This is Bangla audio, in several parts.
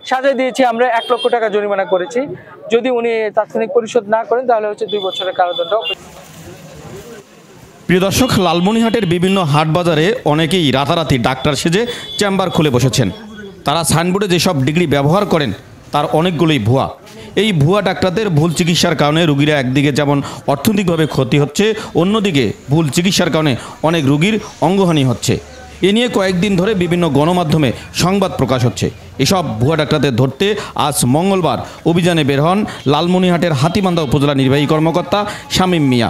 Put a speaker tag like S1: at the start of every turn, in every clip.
S1: সাজা দিয়েছি আমরা 1 লক্ষ টাকা জরিমানা করেছি। যদি উনি তাৎক্ষণিক পরিশোধ না করেন তাহলে হচ্ছে 2 বছরের কারাদণ্ড।
S2: প্রিয় দর্শক, লালমনিরহাটের বিভিন্ন হাট বাজারে অনেকেই রাতারাতি ডাক্তার সেজে চেম্বার খুলে বসেছেন। তারা সাইনবোর্ডে যেসব ডিগ্রি ব্যবহার করেন তার অনেকগুলোই ভুয়া। এই ভুয়া ডাক্তারদের ভুল চিকিৎসার কারণে রোগীরা একদিকে যেমন অর্থনৈতিকভাবে ক্ষতি হচ্ছে, অন্যদিকে ভুল চিকিৎসার কারণে অনেক রোগীর অঙ্গহানি হচ্ছে। এ নিয়ে কয়েকদিন ধরে বিভিন্ন গণমাধ্যমে সংবাদ প্রকাশ হচ্ছে। এসব ভুয়া ডাক্তারদের ধরতে আজ মঙ্গলবার অভিযানে বের হন লালমনিরহাটের হাতীবান্ধা উপজেলা নির্বাহী কর্মকর্তা শামীম মিয়া।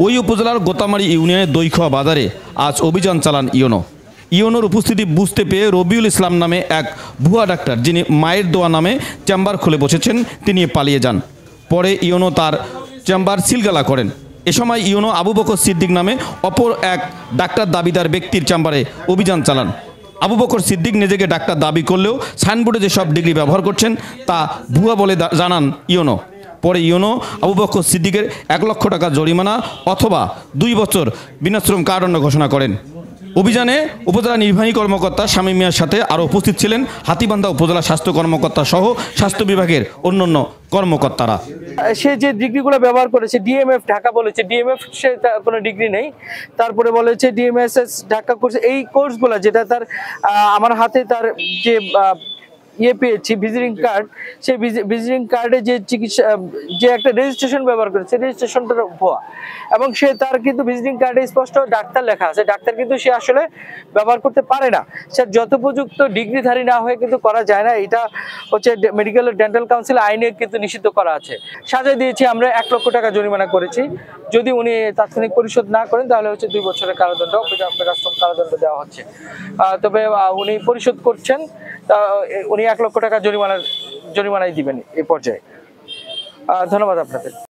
S2: ওই উপজেলার গোতামারি ইউনিয়নের দৈখোয়া বাজারে আজ অভিযান চালান ইউনোর উপস্থিতি বুঝতে পেয়ে রবিউল ইসলাম নামে এক ভুয়া ডাক্তার, যিনি মায়ের দোয়া নামে চেম্বার খুলে বসেছেন, তিনি পালিয়ে যান। পরে ইউনো তার চেম্বার সিলগালা করেন। এ সময় ইউনো আবু বকর সিদ্দিক নামে অপর এক ডাক্তার দাবিদার ব্যক্তির চেম্বারে অভিযান চালান। আবু বকর সিদ্দিক নিজেকে ডাক্তার দাবি করলেও সাইনবোর্ডে যেসব ডিগ্রি ব্যবহার করছেন তা ভুয়া বলে জানান ইউনো। পরে ইউনো আবু বকর সিদ্দিকের 1 লক্ষ টাকা জরিমানা অথবা 2 বছর বিনাশ্রম কারাদণ্ড ঘোষণা করেন। অভিযানে উপজেলা নির্বাহী কর্মকর্তা শামীম মিয়ার সাথে আরও উপস্থিত ছিলেন হাতীবান্ধা উপজেলা স্বাস্থ্য কর্মকর্তা সহ স্বাস্থ্য বিভাগের অন্যান্য কর্মকর্তারা।
S1: সে যে ডিগ্রিগুলো ব্যবহার করেছে, ডিএমএফ ঢাকা বলেছে, ডিএমএফ সে কোনো ডিগ্রি নেই। তারপরে বলেছে ডিএমএসএস ঢাকা কোর্স, এই কোর্সগুলো যেটা তার আমার হাতে তার যে পেয়েছি ভিজিটিং কার্ড, সেই ভিজিটিং কার্ডে যে চিকিৎসা যে একটা রেজিস্ট্রেশন ব্যবহার করেছে, রেজিস্ট্রেশনটা ভুয়া। এবং সে তার কিন্তু ভিজিটিং কার্ডে স্পষ্ট ডাক্তার লেখা আছে, ডাক্তার কিন্তু সে আসলে ব্যবহার করতে পারে না। সে যথোপযুক্ত ডিগ্রিধারী না হয়ে কিন্তু করা যায় না। এটা হচ্ছে মেডিকেল ডেন্টাল কাউন্সিল আইনে কিন্তু নিষিদ্ধ করা আছে। সাজা দিয়েছি আমরা 1 লক্ষ টাকা জরিমানা করেছি। যদি উনি তাৎক্ষণিক পরিশোধ না করেন তাহলে হচ্ছে 2 বছরের কারাদণ্ড, বিনাশ্রম কারাদণ্ড দেওয়া হচ্ছে। তবে উনি পরিশোধ করছেন, উনি 1 লক্ষ টাকা জরিমানাই দিবেন এই পর্যায়ে। ধন্যবাদ আপনাদের।